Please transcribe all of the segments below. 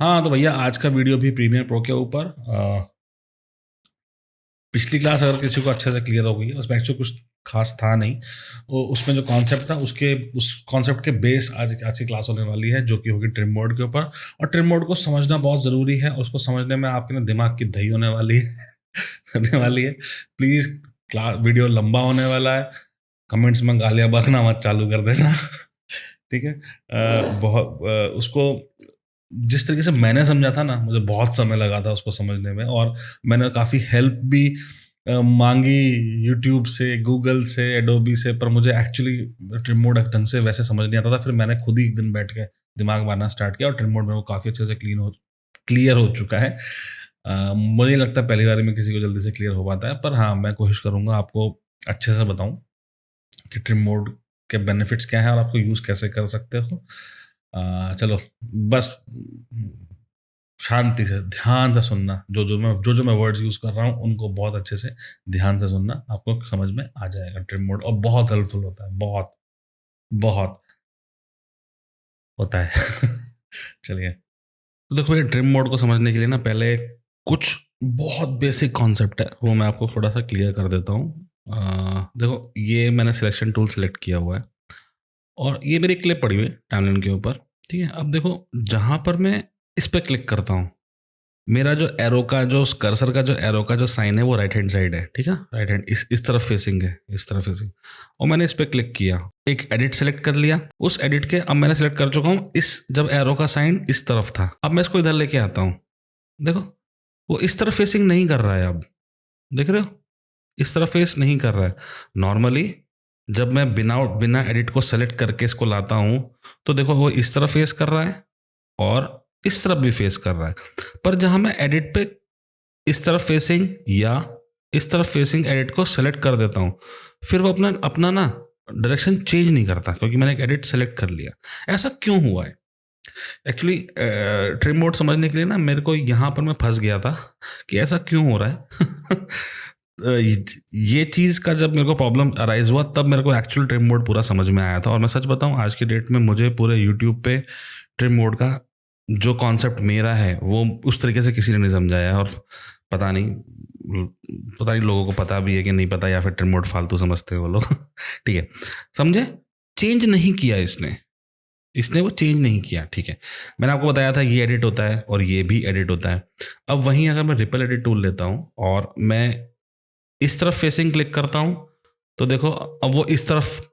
हाँ, तो भैया आज का वीडियो भी प्रीमियर प्रो के ऊपर पिछली क्लास अगर किसी को अच्छे से क्लियर हो गई है, उसमें एक्चुअली कुछ खास था नहीं। उसमें जो कॉन्सेप्ट था उस कॉन्सेप्ट के बेस आज की क्लास होने वाली है, जो कि होगी ट्रिम मोड के ऊपर। और ट्रिम मोड को समझना बहुत ज़रूरी है, और उसको समझने में आपके ना दिमाग की दही होने वाली है होने वाली है। प्लीज़ क्लास वीडियो लंबा होने वाला है, कमेंट्स में गालियाँ बकना मत चालू कर देना ठीक है। उसको जिस तरीके से मैंने समझा था ना, मुझे बहुत समय लगा था उसको समझने में, और मैंने काफ़ी हेल्प भी मांगी यूट्यूब से, गूगल से, एडोबी से, पर मुझे एक्चुअली ट्रिम मोड ढंग से वैसे समझ नहीं आता था। फिर मैंने खुद ही एक दिन बैठ के दिमाग मारना स्टार्ट किया, और ट्रिम मोड में वो काफ़ी अच्छे से क्लियर हो चुका है। मुझे नहीं लगता पहली बार में किसी को जल्दी से क्लियर हो पाता है, पर हाँ, मैं कोशिश करूँगा आपको अच्छे से बताऊँ कि ट्रिम मोड के बेनिफिट्स क्या हैं और आपको यूज़ कैसे कर सकते हो। चलो, बस शांति से ध्यान से सुनना, जो मैं वर्ड्स यूज़ कर रहा हूँ उनको बहुत अच्छे से ध्यान से सुनना, आपको समझ में आ जाएगा ट्रिम मोड, और बहुत हेल्पफुल होता है, बहुत बहुत होता है चलिए, तो देखो ये ट्रिम मोड को समझने के लिए ना पहले कुछ बहुत बेसिक कॉन्सेप्ट है, वो मैं आपको थोड़ा सा क्लियर कर देता हूँ। देखो, ये मैंने सिलेक्शन टूल सेलेक्ट किया हुआ है, और ये मेरी क्लिप पड़ी हुई है टाइमलाइन के ऊपर। ठीक है, अब देखो जहाँ पर मैं इस पर क्लिक करता हूँ, मेरा जो एरो का जो कर्सर का जो एरो का जो साइन है वो राइट हैंड साइड है। ठीक है, राइट हैंड इस तरफ फेसिंग है, इस तरफ फेसिंग। और मैंने इस पर क्लिक किया, एक एडिट सेलेक्ट कर लिया। उस एडिट के अब मैंने सेलेक्ट कर चुका हूँ इस, जब एरो का साइन इस तरफ था, अब मैं इसको इधर लेके आता हूँ। देखो वो इस तरफ फेसिंग नहीं कर रहा है, अब देख रहे हो, इस तरफ फेस नहीं कर रहा है। नॉर्मली जब मैं बिना बिना एडिट को सेलेक्ट करके इसको लाता हूँ, तो देखो वो इस तरफ फेस कर रहा है और इस तरफ भी फेस कर रहा है। पर जहां मैं एडिट पे इस तरफ फेसिंग या इस तरफ फेसिंग एडिट को सेलेक्ट कर देता हूं, फिर वो अपना अपना ना डायरेक्शन चेंज नहीं करता, क्योंकि मैंने एक एडिट सेलेक्ट कर लिया। ऐसा क्यों हुआ है? एक्चुअली ट्रिम मोड समझने के लिए ना मेरे को यहाँ पर मैं फंस गया था कि ऐसा क्यों हो रहा है ये चीज़ का जब मेरे को प्रॉब्लम अराइज हुआ, तब मेरे को एक्चुअल ट्रिम मोड पूरा समझ में आया था। और मैं सच बताऊं, आज की डेट में मुझे पूरे यूट्यूब पे ट्रिम मोड का जो कॉन्सेप्ट मेरा है वो उस तरीके से किसी ने नहीं समझाया। और पता नहीं पता नहीं लोगों को पता भी है कि नहीं पता, या फिर ट्रिम मोड फालतू समझते हैं वो लोग ठीक है, समझे? चेंज नहीं किया इसने, इसने वो चेंज नहीं किया। ठीक है, मैंने आपको बताया था ये एडिट होता है और ये भी एडिट होता है। अब वहीं अगर मैं रिपल एडिट टूल लेता हूँ और मैं इस तरफ फेसिंग क्लिक करता हूँ, तो देखो अब वो इस तरफ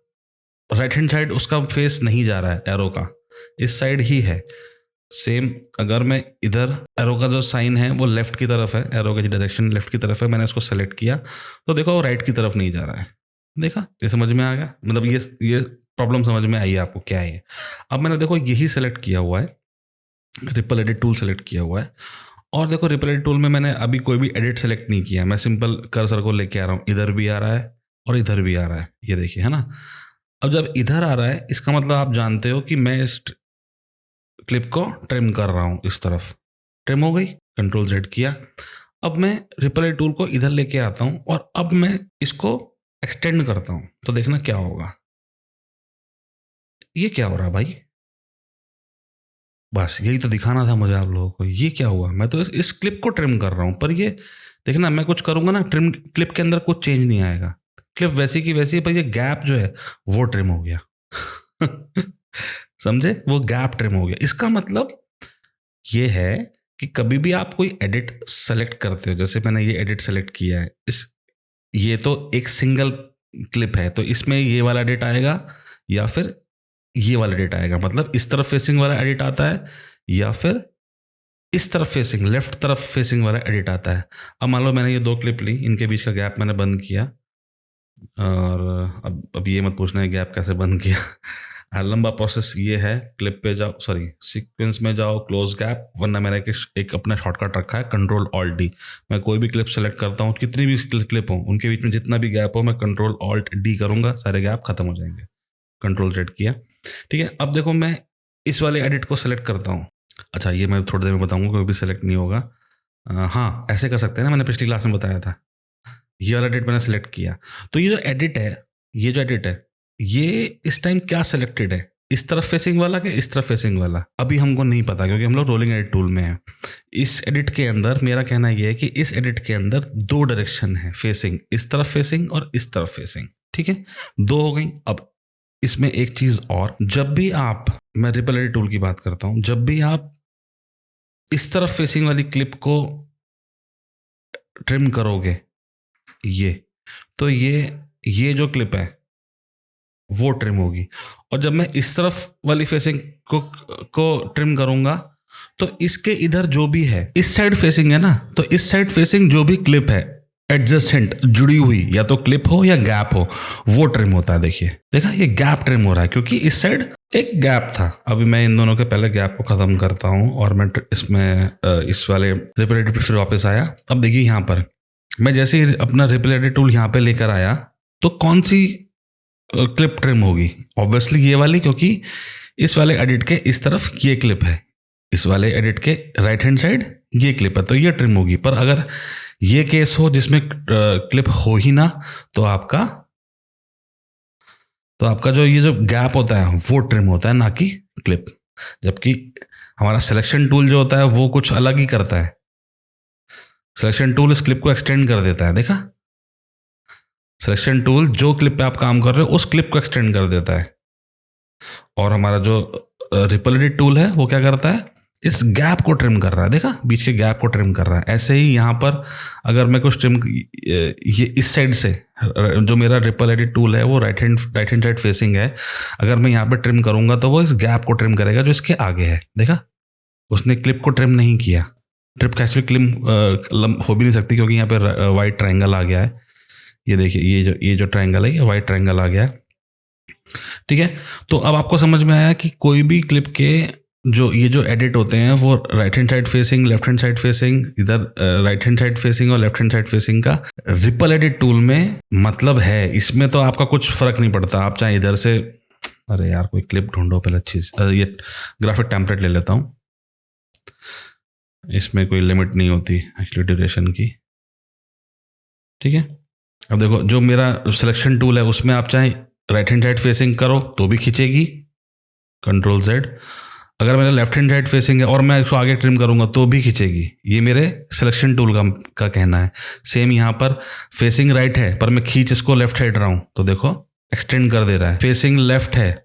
राइट हैंड साइड उसका फेस नहीं जा रहा है, एरो का इस साइड ही है। सेम अगर मैं इधर, एरो का जो साइन है वो लेफ्ट की तरफ है, एरो की डायरेक्शन लेफ्ट की तरफ है, मैंने इसको सेलेक्ट किया, तो देखो वो राइट की तरफ नहीं जा रहा है। देखा, ये समझ में आ गया? मतलब ये प्रॉब्लम समझ में आई है आपको क्या है ये? अब मैंने देखो यही सेलेक्ट किया हुआ है, रिपल एडिट टूल सेलेक्ट किया हुआ है, और देखो रिपल एडिट टूल में मैंने अभी कोई भी एडिट सेलेक्ट नहीं किया, मैं सिंपल कर्सर को लेके आ रहा हूँ, इधर भी आ रहा है और इधर भी आ रहा है, ये देखिए, है ना? अब जब इधर आ रहा है, इसका मतलब आप जानते हो कि मैं इस क्लिप को ट्रिम कर रहा हूँ, इस तरफ ट्रिम हो गई, कंट्रोल जेड किया। अब मैं रिपल टूल को इधर लेके आता हूँ और अब मैं इसको एक्सटेंड करता हूँ, तो देखना क्या होगा। ये क्या हो रहा है भाई? बस यही तो दिखाना था मुझे आप लोगों को। ये क्या हुआ? मैं तो इस क्लिप को ट्रिम कर रहा हूँ, पर ये देखना, मैं कुछ करूंगा ना, ट्रिम क्लिप के अंदर कुछ चेंज नहीं आएगा, क्लिप वैसी की वैसी है, पर ये गैप जो है वो ट्रिम हो गया समझे? वो गैप ट्रिम हो गया। इसका मतलब ये है कि कभी भी आप कोई एडिट सेलेक्ट करते हो, जैसे मैंने ये एडिट सेलेक्ट किया है, ये तो एक सिंगल क्लिप है, तो इसमें ये वाला एडिट आएगा या फिर ये वाला एडिट आएगा। मतलब इस तरफ फेसिंग वाला एडिट आता है या फिर इस तरफ फेसिंग, लेफ्ट तरफ फेसिंग वाला एडिट आता है। अब मान लो मैंने ये दो क्लिप ली, इनके बीच का गैप मैंने बंद किया, और अब ये मत पूछना है गैप कैसे बंद किया लंबा प्रोसेस ये है, क्लिप पे जाओ, सॉरी सीक्वेंस में जाओ, क्लोज गैप, वरना मैंने एक अपना शॉर्टकट रखा है कंट्रोल ऑल्ट डी। मैं कोई भी क्लिप सेलेक्ट करता हूँ, कितनी भी क्लिप हो, उनके बीच में जितना भी गैप हो, मैं कंट्रोल ऑल्ट डी करूँगा, सारे गैप खत्म हो जाएंगे। कंट्रोल जेड किया। ठीक है, अब देखो मैं इस वाले एडिट को सेलेक्ट करता हूँ। अच्छा, ये मैं थोड़ी देर में बताऊंगा, कोई भी सेलेक्ट नहीं होगा। हाँ, ऐसे कर सकते हैं ना, मैंने पिछली क्लास में बताया था। ये वाला एडिट मैंने सेलेक्ट किया, तो ये जो एडिट है, ये जो एडिट है, ये इस टाइम क्या सेलेक्टेड है? इस तरफ फेसिंग वाला कि इस तरफ फेसिंग वाला, अभी हमको नहीं पता क्योंकि हम लोग रोलिंग एडिट टूल में हैं। इस एडिट के अंदर मेरा कहना यह है कि इस एडिट के अंदर 2 डायरेक्शन है फेसिंग, इस तरफ फेसिंग और इस तरफ फेसिंग, ठीक है, 2 हो गई। अब इसमें एक चीज और, जब भी आप, मैं रिपल एडिट टूल की बात करता हूं, जब भी आप इस तरफ फेसिंग वाली क्लिप को ट्रिम करोगे ये, तो ये जो क्लिप है वो ट्रिम होगी। और जब मैं इस तरफ वाली फेसिंग को ट्रिम करूंगा तो इसके इधर जो भी है, इस साइड फेसिंग है ना, तो इस साइड फेसिंग जो भी क्लिप है एडजेसेंट जुड़ी हुई, या तो क्लिप हो या गैप हो, वो ट्रिम होता है। देखिए, देखा, ये गैप ट्रिम हो रहा है क्योंकि इस साइड एक गैप था। अभी मैं इन दोनों के पहले गैप को खत्म करता हूं और मैं इसमें इस वाले रिपल एडिट पे फिर वापस आया। अब देखिए यहाँ पर मैं जैसे ही अपना रिपल एडिट टूल यहाँ पे लेकर आया तो कौन सी क्लिप ट्रिम होगी? ऑब्वियसली ये वाली, क्योंकि इस वाले एडिट के इस तरफ ये क्लिप है, इस वाले एडिट के राइट हैंड साइड ये क्लिप है, तो ये ट्रिम होगी। पर अगर ये केस हो जिसमें क्लिप हो ही ना, तो आपका जो ये जो गैप होता है वो ट्रिम होता है, ना कि क्लिप। जबकि हमारा सिलेक्शन टूल जो होता है वो कुछ अलग ही करता है। सिलेक्शन टूल इस क्लिप को एक्सटेंड कर देता है, देखा, सिलेक्शन टूल जो क्लिप पे आप काम कर रहे हो उस क्लिप को एक्सटेंड कर देता है। और हमारा जो रिपल एडिट टूल है वो क्या करता है, इस गैप को ट्रिम कर रहा है, देखा, बीच के गैप को ट्रिम कर रहा है। ऐसे ही यहाँ पर अगर मैं कुछ ट्रिम, ये इस साइड से जो मेरा रिपल एडिट टूल है वो राइट हैंड साइड फेसिंग है, अगर मैं यहाँ पे ट्रिम करूंगा तो वो इस गैप को ट्रिम करेगा जो इसके आगे है। देखा, उसने क्लिप को ट्रिम नहीं किया। ट्रिप का एक्चुअली क्लिप हो भी नहीं सकती क्योंकि यहाँ पे वाइट ट्रायंगल आ गया है। ये देखिए, ये जो ट्रायंगल है ये वाइट ट्रायंगल आ गया है, ठीक है। तो अब आपको समझ में आया कि कोई भी क्लिप के ये जो एडिट होते हैं वो right hand side facing, left hand side facing, इधर राइट हैंड साइड फेसिंग और लेफ्ट हैंड साइड फेसिंग का रिपल एडिट टूल में मतलब है। इसमें तो आपका कुछ फर्क नहीं पड़ता, आप चाहे इधर से, अरे यार कोई क्लिप ढूंढो पहले अच्छी, ये ग्राफिक टेम्पलेट ले लेता हूँ, इसमें कोई लिमिट नहीं होती एक्चुअली ड्यूरेशन की, ठीक है। अब देखो, जो मेरा सिलेक्शन टूल है उसमें आप चाहे राइट हैंड साइड फेसिंग करो तो भी खींचेगी, कंट्रोल Z। अगर मेरा लेफ्ट हैंड साइड फेसिंग है और मैं इसको आगे ट्रिम करूंगा तो भी खींचेगी। ये मेरे सिलेक्शन टूल का कहना है। सेम यहाँ पर फेसिंग राइट है पर मैं खींच इसको लेफ्ट साइड रहा हूँ तो देखो एक्सटेंड कर दे रहा है। फेसिंग लेफ्ट है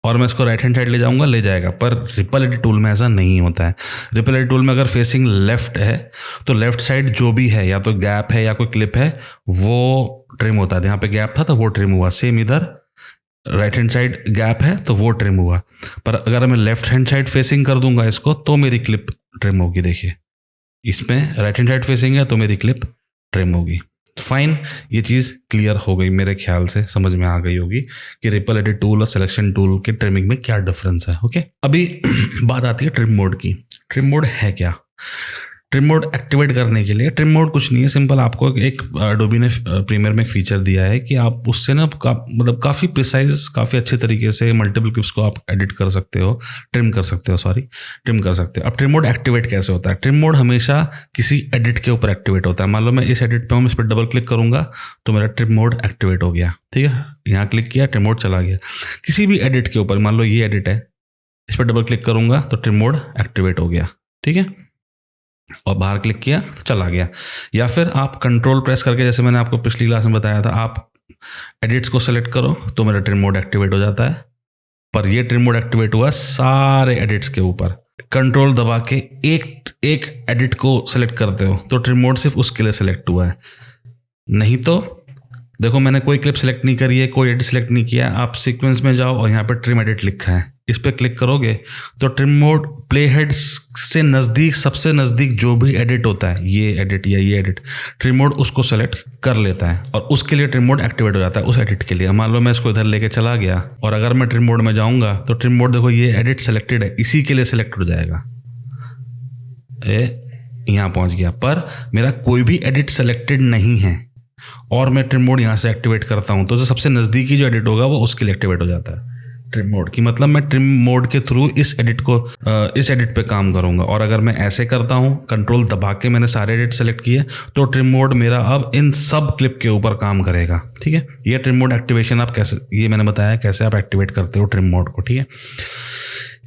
और मैं इसको राइट हैंड साइड ले जाऊंगा, ले जाएगा। पर रिपल एडिट टूल में ऐसा नहीं होता है। रिपल एडिट टूल में अगर फेसिंग लेफ्ट है तो लेफ्ट साइड जो भी है, या तो गैप है या कोई क्लिप है, वो ट्रिम होता है। यहाँ पे गैप था तो वो ट्रिम हुआ। सेम इधर राइट हैंड साइड गैप है तो वो ट्रिम हुआ। पर अगर मैं लेफ्ट हैंड साइड फेसिंग कर दूंगा इसको तो मेरी क्लिप ट्रिम होगी। देखिए, इसमें राइट हैंड साइड फेसिंग है तो मेरी क्लिप ट्रिम होगी। फाइन, ये चीज़ क्लियर हो गई, मेरे ख्याल से समझ में आ गई होगी कि रिपल एडिट टूल और सिलेक्शन टूल के ट्रिमिंग में क्या डिफरेंस है। ओके, अभी बात आती है ट्रिम मोड की। ट्रिम मोड है क्या? ट्रिम मोड एक्टिवेट करने के लिए, ट्रिम मोड कुछ नहीं है, सिंपल आपको एक एडोबी ने प्रीमियर में एक फीचर दिया है कि आप उससे ना मतलब काफ़ी प्रिसाइज, काफ़ी अच्छे तरीके से मल्टीपल क्लिप्स को आप एडिट कर सकते हो, ट्रिम कर सकते हो। अब ट्रिम मोड एक्टिवेट कैसे होता है? ट्रिम मोड हमेशा किसी एडिट के ऊपर एक्टिवेट होता है। मान लो मैं इस एडिट पे हूँ, इस पर डबल क्लिक करूँगा तो मेरा ट्रिम मोड एक्टिवेट हो गया, ठीक है। यहाँ क्लिक किया, ट्रिम मोड चला गया। किसी भी एडिट के ऊपर, मान लो ये एडिट है, इस पर डबल क्लिक करूँगा तो ट्रिम मोड एक्टिवेट हो गया, ठीक है। और बाहर क्लिक किया तो चला गया। या फिर आप कंट्रोल प्रेस करके, जैसे मैंने आपको पिछली क्लास में बताया था, आप एडिट्स को सेलेक्ट करो तो मेरा ट्रिम मोड एक्टिवेट हो जाता है। पर ये ट्रिम मोड एक्टिवेट हुआ सारे एडिट्स के ऊपर। कंट्रोल दबा के एक एडिट को सेलेक्ट करते हो तो ट्रिम मोड सिर्फ उसके लिए सेलेक्ट हुआ है। नहीं तो देखो, मैंने कोई क्लिप सेलेक्ट नहीं करी है, कोई एडिट सेलेक्ट नहीं किया। आप सीक्वेंस में जाओ और यहाँ पर ट्रिम एडिट लिखा है, इस पर क्लिक करोगे तो ट्रिम मोड प्ले हेड से नज़दीक, सबसे नज़दीक जो भी एडिट होता है, ये एडिट या ये एडिट, ट्रिम मोड उसको सेलेक्ट कर लेता है और उसके लिए ट्रिम मोड एक्टिवेट हो जाता है उस एडिट के लिए। मान लो मैं इसको इधर लेके चला गया और अगर मैं ट्रिम मोड में जाऊँगा तो ट्रिम मोड देखो ये एडिट सेलेक्टेड है, इसी के लिए सेलेक्ट हो जाएगा। यहाँ पहुँच गया, पर मेरा कोई भी एडिट सेलेक्टेड नहीं है और मैं ट्रिम मोड यहाँ से एक्टिवेट करता हूँ तो जो सबसे नज़दीकी जो एडिट होगा वो उसके लिए एक्टिवेट हो जाता है। ट्रिम मोड की मतलब मैं ट्रिम मोड के थ्रू इस एडिट पे काम करूंगा। और अगर मैं ऐसे करता हूं, कंट्रोल दबा के मैंने सारे एडिट सेलेक्ट किए, तो ट्रिम मोड मेरा अब इन सब क्लिप के ऊपर काम करेगा। ठीक है, ये ट्रिम मोड एक्टिवेशन आप कैसे, ये मैंने बताया कैसे आप एक्टिवेट करते हो ट्रिम मोड को। ठीक है,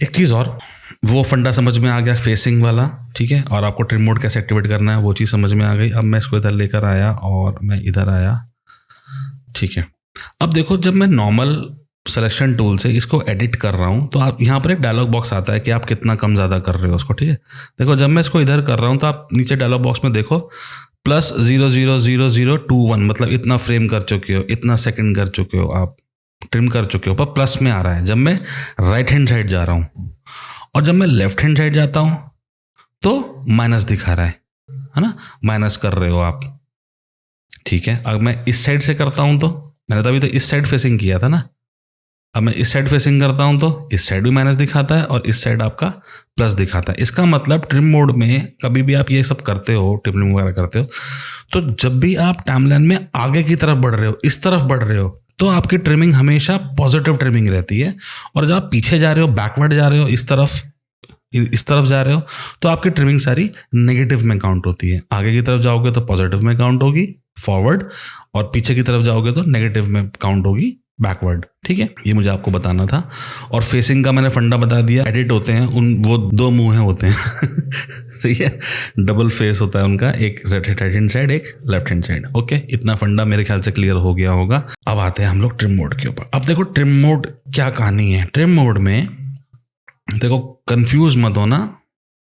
एक चीज़ और, वो फंडा समझ में आ गया फेसिंग वाला। ठीक है, और आपको ट्रिम मोड कैसे एक्टिवेट करना है वो चीज़ समझ में आ गई। अब मैं इसको इधर लेकर आया और मैं इधर आया। ठीक है, अब देखो जब मैं नॉर्मल सिलेक्शन टूल से इसको एडिट कर रहा हूँ तो आप यहाँ पर एक डायलॉग बॉक्स आता है कि आप कितना कम ज़्यादा कर रहे हो उसको। ठीक है, देखो जब मैं इसको इधर कर रहा हूँ तो आप नीचे डायलॉग बॉक्स में देखो +0.000021 मतलब इतना फ्रेम कर चुके हो, इतना सेकंड कर चुके हो, आप ट्रिम कर चुके हो, पर प्लस में आ रहा है जब मैं राइट हैंड साइड जा रहा हूँ। और जब मैं लेफ्ट हैंड साइड जाता हूँ तो माइनस दिखा रहा है ना, माइनस कर रहे हो आप। ठीक है, अब मैं इस साइड से करता हूँ तो मैंने तो अभी तो इस साइड फेसिंग किया था ना, अब मैं इस साइड फेसिंग करता हूँ तो इस साइड भी माइनस दिखाता है और इस साइड आपका प्लस दिखाता है। इसका मतलब ट्रिम मोड में कभी भी आप ये सब करते हो, ट्रिमिंग वगैरह करते हो, तो जब भी आप टाइमलाइन में आगे की तरफ बढ़ रहे हो, इस तरफ बढ़ रहे हो, तो आपकी ट्रिमिंग हमेशा पॉजिटिव ट्रिमिंग रहती है। और जब आप पीछे जा रहे हो, बैकवर्ड जा रहे हो, इस तरफ जा रहे हो, तो आपकी ट्रिमिंग सारी नेगेटिव में काउंट होती है। आगे की तरफ जाओगे तो पॉजिटिव में काउंट होगी फॉरवर्ड, और पीछे की तरफ जाओगे तो नेगेटिव में काउंट होगी बैकवर्ड। ठीक है, ये मुझे आपको बताना था। और फेसिंग का मैंने फंडा बता दिया। एडिट होते हैं वो 2 मुंह होते हैं सही है, डबल फेस होता है उनका, एक राइट हैंड साइड, एक लेफ्ट हैंड साइड। ओके, इतना फंडा मेरे ख्याल से क्लियर हो गया होगा। अब आते हैं हम लोग ट्रिम मोड के ऊपर। अब देखो ट्रिम मोड क्या कहानी है। ट्रिम मोड में देखो, कंफ्यूज मत होना,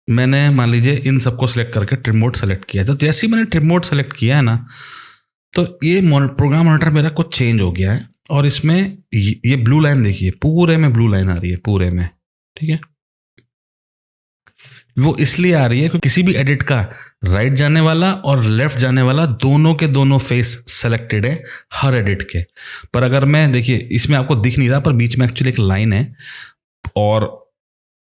मैंने मान लीजिए इन सबको सेलेक्ट करके ट्रिम मोड सेलेक्ट किया, तो जैसे ही मैंने ट्रिम मोड सेलेक्ट किया है ना, तो ये प्रोग्राम मॉनिटर मेरा कुछ चेंज हो गया है। और इसमें ये ब्लू लाइन देखिए, पूरे में ब्लू लाइन आ रही है, पूरे में। ठीक है, वो इसलिए आ रही है क्योंकि किसी भी एडिट का राइट जाने वाला और लेफ्ट जाने वाला दोनों के दोनों फेस सेलेक्टेड है हर एडिट के। पर अगर मैं, देखिए इसमें आपको दिख नहीं रहा, पर बीच में एक्चुअली एक लाइन है, और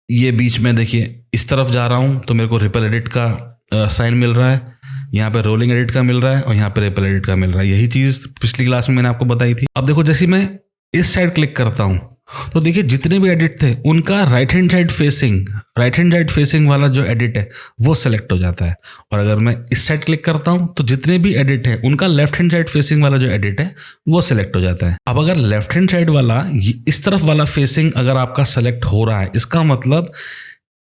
ये बीच में देखिए इस तरफ जा रहा हूँ तो मेरे को रिपल एडिट का साइन मिल रहा है, यहाँ पे रोलिंग एडिट का मिल रहा है, और यहाँ पे रिपल एडिट का मिल रहा है। यही चीज़ पिछली क्लास में मैंने आपको बताई थी। अब देखो जैसे मैं इस साइड क्लिक करता हूँ तो देखिए जितने भी एडिट थे उनका राइट हैंड साइड फेसिंग वाला जो एडिट है वो सेलेक्ट हो जाता है। और अगर मैं इस साइड क्लिक करता हूँ तो जितने भी एडिट है उनका लेफ्ट हैंड साइड फेसिंग वाला जो एडिट है वो सेलेक्ट हो जाता है। अब अगर लेफ्ट हैंड साइड वाला इस तरफ वाला फेसिंग अगर आपका सेलेक्ट हो रहा है, इसका मतलब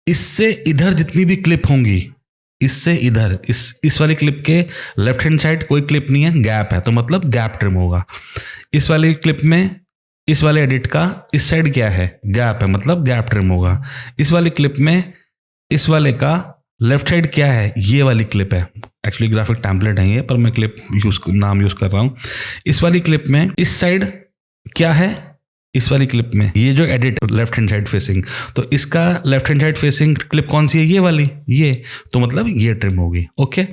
इससे इधर जितनी भी क्लिप होंगी, इससे इधर इस वाली क्लिप के लेफ्ट हैंड साइड कोई क्लिप नहीं है, गैप है, तो मतलब गैप ट्रिम होगा। इस वाली क्लिप में इस वाले एडिट का इस साइड क्या है, गैप है, मतलब गैप ट्रिम होगा। इस वाली क्लिप में इस वाले का लेफ्ट साइड क्या है, ये वाली क्लिप है। एक्चुअली ग्राफिक टेम्पलेट है ये, पर मैं क्लिप नाम यूज कर रहा हूँ। इस वाली क्लिप में इस साइड क्या है, इस वाली क्लिप में ये जो edit left hand side facing, तो इसका left hand side facing clip कौन सी है, ये वाली, ये, तो मतलब ये ट्रिम होगी। ओके,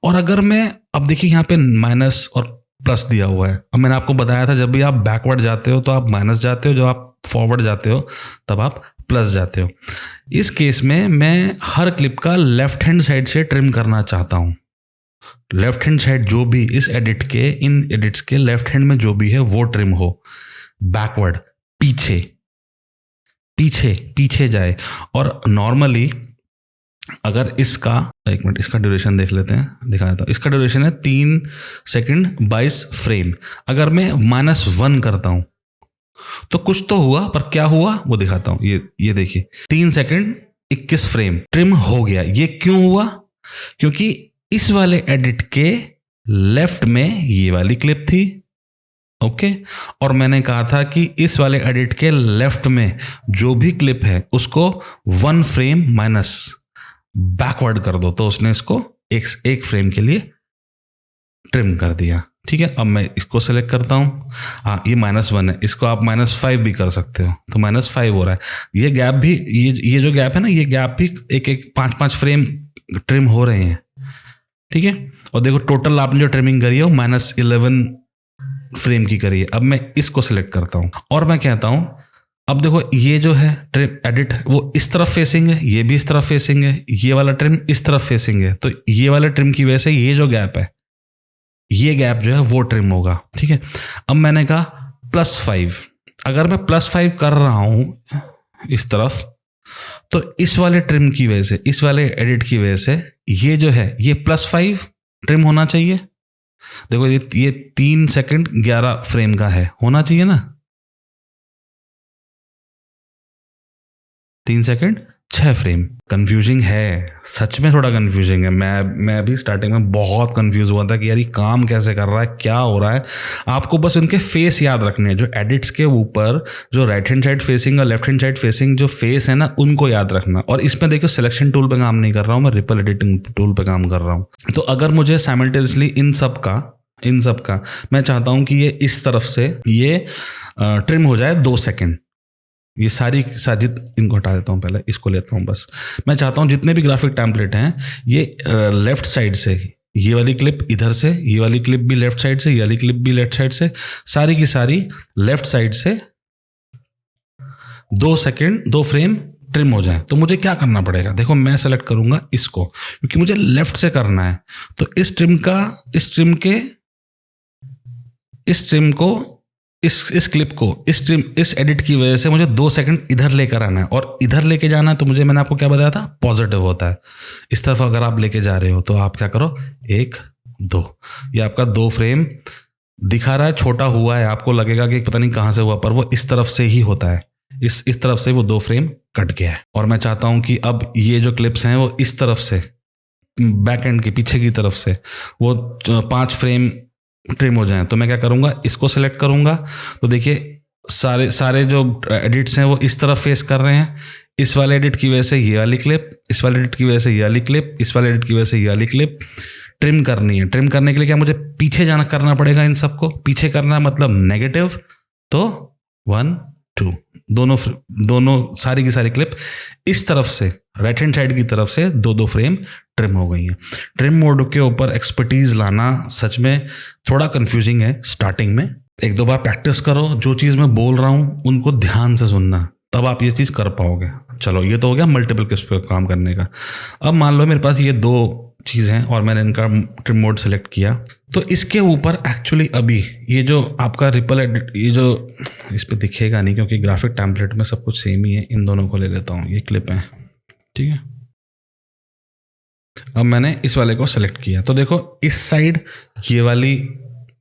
और अगर मैं, अब देखिए यहाँ पे माइनस और प्लस दिया हुआ है। अब मैंने आपको बताया था जब भी आप बैकवर्ड जाते हो तो आप माइनस जाते हो, जब आप फॉरवर्ड जाते हो तब आप प्लस जाते हो। इस केस में मैं हर क्लिप का लेफ्ट हैंड साइड से ट्रिम करना चाहता हूँ। लेफ्ट हैंड साइड जो भी इस एडिट के, इन एडिट्स के लेफ्ट हैंड में जो भी है वो ट्रिम हो, बैकवर्ड, पीछे जाए। और नॉर्मली अगर इसका, एक मिनट, इसका ड्यूरेशन देख लेते हैं, दिखाया था, इसका ड्यूरेशन है 3 सेकंड 22 फ्रेम। अगर मैं -1 करता हूं तो कुछ तो हुआ, पर क्या हुआ वो दिखाता हूं। ये देखिए 3 सेकंड 21 फ्रेम ट्रिम हो गया। ये क्यों हुआ, क्योंकि इस वाले एडिट के लेफ्ट में ये वाली क्लिप थी। ओके, और मैंने कहा था कि इस वाले एडिट के लेफ्ट में जो भी क्लिप है उसको 1 फ्रेम माइनस बैकवर्ड कर दो, तो उसने इसको एक फ्रेम के लिए ट्रिम कर दिया। ठीक है, अब मैं इसको सेलेक्ट करता हूँ, हाँ ये -1 है, इसको आप -5 भी कर सकते हो, तो -5 हो रहा है। ये गैप भी, ये जो गैप है ना, ये गैप भी एक 5-5 फ्रेम ट्रिम हो रहे हैं। ठीक है, और देखो टोटल आपने जो ट्रिमिंग करी है वो -11 फ्रेम की करी है। अब मैं इसको सिलेक्ट करता हूं और मैं कहता हूं, अब देखो ये जो है ट्रिम एडिट वो इस तरफ फेसिंग है, ये भी इस तरफ फेसिंग है, ये वाला ट्रिम इस तरफ फेसिंग है, तो ये वाले ट्रिम की वजह से ये जो गैप है, ये गैप जो है वो ट्रिम होगा। ठीक है, अब मैंने कहा +5, अगर मैं +5 कर रहा हूँ इस तरफ, तो इस वाले ट्रिम की वजह से, इस वाले एडिट की वजह से ये जो है ये +5 ट्रिम होना चाहिए। देखो ये 3 सेकंड 11 फ्रेम का है, होना चाहिए ना। 3 सेकंड 6 फ्रेम। कंफ्यूजिंग है, सच में थोड़ा कंफ्यूजिंग है। मैं भी स्टार्टिंग में बहुत कंफ्यूज हुआ था कि यार ये काम कैसे कर रहा है, क्या हो रहा है। आपको बस उनके फेस याद रखने हैं, जो एडिट्स के ऊपर जो राइट हैंड साइड फेसिंग और लेफ्ट हैंड साइड फेसिंग जो फेस है ना, उनको याद रखना। और इसमें देखो सिलेक्शन टूल पे काम नहीं कर रहा हूँ मैं, रिपल एडिटिंग टूल पे काम कर रहा हूँ। तो अगर मुझे साइमल्टेनियसली इन सब का मैं चाहता हूँ कि ये इस तरफ से ये ट्रिम हो जाए 2 सेकेंड, ये सारी साजिद इनको हटा देता हूँ, पहले इसको लेता हूँ बस। मैं चाहता हूँ जितने भी ग्राफिक टेम्पलेट हैं ये लेफ्ट साइड से, ये वाली क्लिप इधर से, ये वाली क्लिप भी लेफ्ट साइड से, ये वाली क्लिप भी लेफ्ट साइड से, सारी की सारी लेफ्ट साइड से 2 सेकेंड 2 फ्रेम ट्रिम हो जाए। तो मुझे क्या करना पड़ेगा, देखो मैं सेलेक्ट करूंगा इसको क्योंकि मुझे लेफ्ट से करना है। तो इस ट्रिम को इस क्लिप को इस एडिट की वजह से मुझे 2 सेकंड इधर लेकर आना है, और इधर लेके जाना है तो मुझे, मैंने आपको क्या बताया था, पॉजिटिव होता है। इस तरफ अगर आप लेके जा रहे हो तो आप क्या करो, 1 2, ये आपका 2 फ्रेम दिखा रहा है, छोटा हुआ है, आपको लगेगा कि पता नहीं कहाँ से हुआ, पर वो इस तरफ से ही होता है। इस तरफ से वो 2 फ्रेम कट गया है। और मैं चाहता हूँ कि अब ये जो क्लिप्स हैं वो इस तरफ से, बैक एंड की पीछे की तरफ से वो 5 फ्रेम ट्रिम हो जाए। तो मैं क्या करूंगा, इसको सेलेक्ट करूंगा। तो देखिए सारे जो एडिट्स हैं वो इस तरफ फेस कर रहे हैं। इस वाले एडिट की वजह से ये वाली क्लिप, इस वाले एडिट की वजह से ये वाली क्लिप, इस वाले एडिट की वजह से ये वाली क्लिप ट्रिम करनी है। ट्रिम करने के लिए क्या मुझे पीछे जाना करना पड़ेगा, इन सबको पीछे करना है, मतलब नेगेटिव। तो 1 2 दोनों सारी की सारी क्लिप इस तरफ से, राइट हैंड साइड की तरफ से 2 फ्रेम ट्रिम हो गई हैं। ट्रिम मोड के ऊपर एक्सपर्टीज लाना सच में थोड़ा कंफ्यूजिंग है स्टार्टिंग में। 1-2 बार प्रैक्टिस करो, जो चीज़ मैं बोल रहा हूँ उनको ध्यान से सुनना, तब आप ये चीज़ कर पाओगे। चलो ये तो हो गया मल्टीपल क्लिप्स पे काम करने का। अब मान लो मेरे पास ये 2 चीज़ हैं और मैंने इनका ट्रिम मोड सेलेक्ट किया, तो इसके ऊपर एक्चुअली अभी ये जो आपका रिपल एडिट, ये जो इस पर दिखेगा नहीं क्योंकि ग्राफिक टेम्पलेट में सब कुछ सेम ही है। इन दोनों को ले लेता हूँ, ये क्लिप है, ठीक है। अब मैंने इस वाले को सेलेक्ट किया, तो देखो इस साइड ये वाली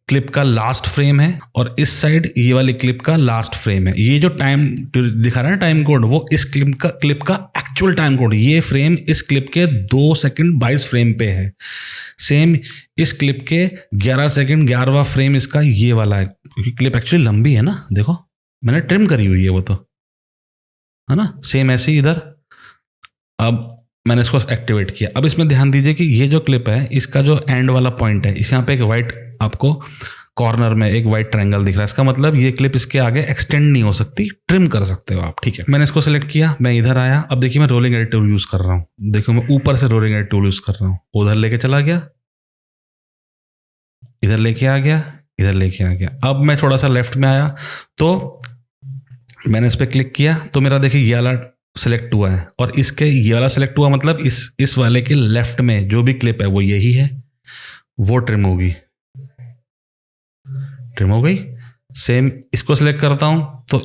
क्लिप का लास्ट फ्रेम है और इस साइड ये वाली क्लिप का लास्ट फ्रेम है। ये जो टाइम दिखा रहा है ना, टाइम कोड, वो इस क्लिप का एक्चुअल टाइम कोड। ये फ्रेम इस क्लिप के 2 सेकंड 22 फ्रेम पे है। सेम इस क्लिप के 11 सेकंड 11वां फ्रेम इसका ये वाला है, क्योंकि क्लिप एक्चुअली लंबी है ना। देखो मैंने ट्रिम करी हुई है वो, तो है ना। सेम ऐसे ही इधर। अब मैंने इसको एक्टिवेट किया। अब इसमें ध्यान दीजिए कि ये जो क्लिप है, इसका जो एंड वाला पॉइंट है, इस यहाँ पे एक वाइट, आपको कॉर्नर में एक वाइट ट्रायंगल दिख रहा है। इसका मतलब ये क्लिप इसके आगे एक्सटेंड नहीं हो सकती, ट्रिम कर सकते हो आप, ठीक है। मैंने इसको सेलेक्ट किया, मैं इधर आया। अब देखिए मैं रोलिंग एडिट टूल यूज कर रहा हूँ। देखो मैं ऊपर से रोलिंग एडिट टूल यूज कर रहा हूँ। उधर लेके चला गया, इधर लेके आ गया, इधर लेके आ गया। अब मैं थोड़ा सा लेफ्ट में आया तो मैंने इस पर क्लिक किया, तो मेरा देखिए ये वाला सेलेक्ट हुआ है और इसके ये वाला सेलेक्ट हुआ, मतलब इस वाले के लेफ्ट में जो भी क्लिप है वो यही है, वो ट्रिम होगी, ट्रिम हो गई। सेम इसको सेलेक्ट करता हूं तो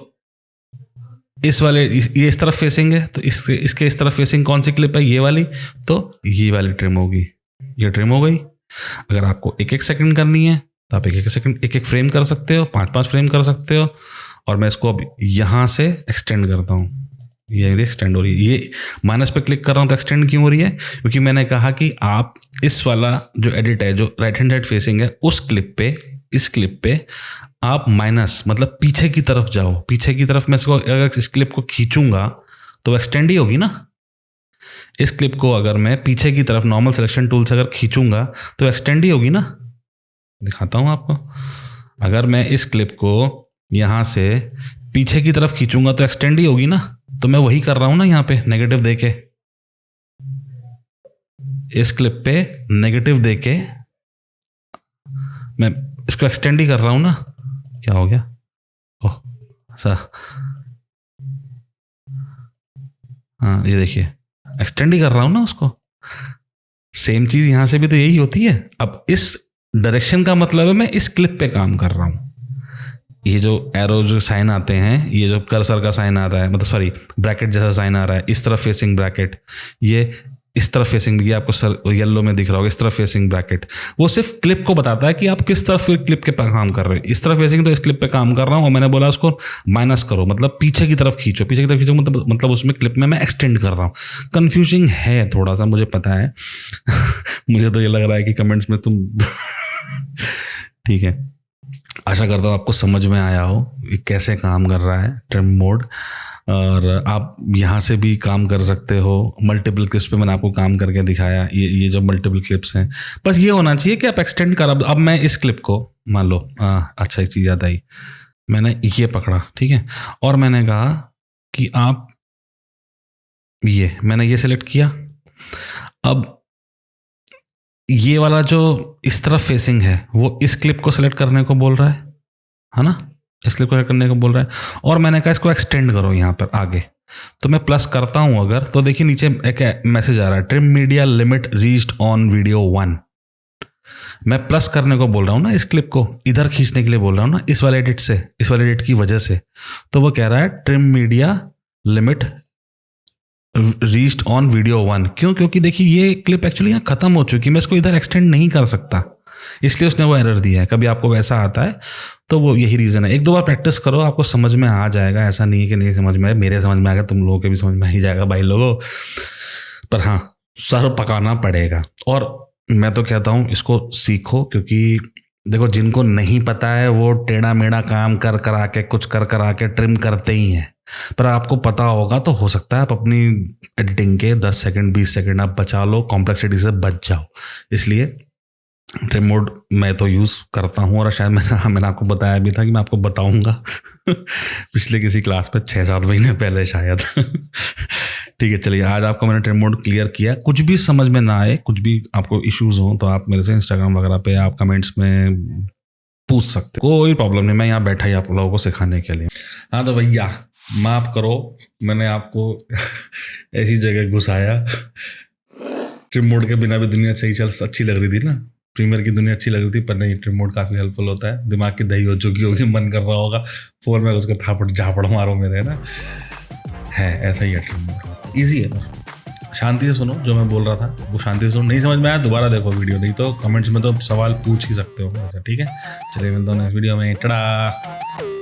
इस वाले ये इस तरफ फेसिंग है, तो इसके इस तरफ फेसिंग कौन सी क्लिप है, ये वाली, तो ये वाली ट्रिम होगी, ये ट्रिम हो गई। अगर आपको 1-1 सेकंड करनी है तो आप 1-1 सेकंड 1-1 फ्रेम कर सकते हो, 5-5 फ्रेम कर सकते हो। और मैं इसको अब यहाँ से एक्सटेंड करता हूँ, ये एक्सटेंड हो रही है। ये माइनस पे क्लिक कर रहा हूँ तो एक्सटेंड क्यों हो रही है, क्योंकि मैंने कहा कि आप इस वाला जो एडिट है, जो राइट हैंड साइड फेसिंग है, उस क्लिप पे, इस क्लिप पे आप माइनस मतलब पीछे की तरफ जाओ। पीछे की तरफ मैं इसको, अगर इस क्लिप को खींचूंगा तो एक्सटेंड ही होगी ना। इस क्लिप को अगर मैं पीछे की तरफ नॉर्मल सिलेक्शन टूल से अगर खींचूंगा तो एक्सटेंड ही होगी ना। दिखाता हूँ आपको, अगर मैं इस क्लिप को यहाँ से पीछे की तरफ खींचूंगा तो एक्सटेंड ही होगी ना। तो मैं वही कर रहा हूं ना, यहाँ पे नेगेटिव देके, इस क्लिप पे नेगेटिव देके मैं इसको एक्सटेंड ही कर रहा हूं ना। क्या हो गया, ओह सा, हाँ ये देखिए एक्सटेंड ही कर रहा हूं ना उसको। सेम चीज यहां से भी तो यही होती है। अब इस डायरेक्शन का मतलब है मैं इस क्लिप पे काम कर रहा हूं, ये जो एरो जो साइन आते हैं, ये जो कर्सर का साइन आ रहा है, मतलब सॉरी ब्रैकेट जैसा साइन आ रहा है, इस तरफ फेसिंग ब्रैकेट, ये इस तरफ फेसिंग, ये आपको सर येलो में दिख रहा होगा, इस तरफ फेसिंग ब्रैकेट, वो सिर्फ क्लिप को बताता है कि आप किस तरफ फिर क्लिप के पे काम कर रहे हो। इस तरफ फेसिंग तो इस क्लिप पे काम कर रहा हूँ, और मैंने बोला उसको माइनस करो, मतलब पीछे की तरफ खींचो, पीछे की तरफ खींचो, मतलब उसमें क्लिप में मैं एक्सटेंड कर रहा हूँ। कन्फ्यूजिंग है थोड़ा सा, मुझे पता है। मुझे तो ये लग रहा है कि कमेंट्स में तुम ठीक है, आशा करता हूँ आपको समझ में आया हो ये कैसे काम कर रहा है ट्रिम मोड, और आप यहाँ से भी काम कर सकते हो। मल्टीपल क्लिप्स पे मैंने आपको काम करके दिखाया, ये जो मल्टीपल क्लिप्स हैं, बस ये होना चाहिए कि आप एक्सटेंड कर। अब मैं इस क्लिप को मान लो, अच्छा एक चीज़ याद आई, मैंने ये पकड़ा, ठीक है, और मैंने कहा कि आप मैंने ये सेलेक्ट किया। अब ये वाला जो इस तरफ फेसिंग है वो इस क्लिप को सेलेक्ट करने को बोल रहा है ना, इस क्लिप को सेलेक्ट करने को बोल रहा है, और मैंने कहा इसको एक्सटेंड करो यहाँ पर आगे। तो मैं प्लस करता हूँ अगर, तो देखिए नीचे एक मैसेज आ रहा है, trim media limit reached on video 1। मैं प्लस करने को बोल रहा हूँ ना, इस क्लिप को इधर खींचने के लिए बोल रहा हूँ ना, इस वाले एडिट से, इस वाले एडिट की वजह से। तो वो कह रहा है trim media limit reached on video 1। क्यों? क्योंकि देखिए ये क्लिप एक्चुअली यहाँ खत्म हो चुकी है, मैं इसको इधर एक्सटेंड नहीं कर सकता, इसलिए उसने वो एरर दिया है। कभी आपको वैसा आता है तो वो यही रीज़न है। एक दो बार प्रैक्टिस करो, आपको समझ में आ जाएगा, ऐसा नहीं है कि नहीं समझ में आए। मेरे समझ में आ गया, तुम लोगों के भी समझ में आ ही जाएगा भाई लोगों, पर हाँ सर पकाना पड़ेगा। और मैं तो कहता हूँ इसको सीखो, क्योंकि देखो जिनको नहीं पता है वो टेढ़ा मेढ़ा काम कर करा के, कुछ कर करा के ट्रिम करते ही हैं, पर आपको पता होगा तो हो सकता है आप अपनी एडिटिंग के 10 सेकंड 20 सेकंड आप बचा लो, कॉम्प्लेक्सिटी से बच जाओ। इसलिए ट्रिम मोड मैं तो यूज़ करता हूँ, और शायद मैंने आपको बताया भी था कि मैं आपको बताऊंगा पिछले किसी क्लास पे 6-7 महीने पहले शायद। ठीक है, चलिए आज आपको मैंने ट्रिम मोड क्लियर किया। कुछ भी समझ में ना आए, कुछ भी आपको इश्यूज हो, तो आप मेरे से इंस्टाग्राम वगैरह पे आप कमेंट्स में पूछ सकते हो, कोई प्रॉब्लम नहीं, मैं यहाँ बैठा ही आप लोगों को सिखाने के लिए। हाँ तो भैया माफ़ करो, मैंने आपको ऐसी जगह घुसाया। ट्रिम मोड के बिना भी दुनिया सही अच्छी लग रही थी ना, प्रीमियर की दुनिया अच्छी लग रही थी, पर नहीं, ट्रिम मोड काफ़ी हेल्पफुल होता है। दिमाग की दही हो चुकी होगी, मन कर रहा होगा फ़ोन में उसका थापड़ झापड़ मारो मेरे, है ना, है ऐसा ही है ट्रिम मोड, ईजी है। पर शांति से सुनो, जो मैं बोल रहा था वो शांति से सुनो, नहीं समझ में आया दोबारा देखो वीडियो, नहीं तो कमेंट्स में तो सवाल पूछ ही सकते हो ऐसा। ठीक है, चलिए मिलता हूँ नेक्स्ट वीडियो में, टड़ा।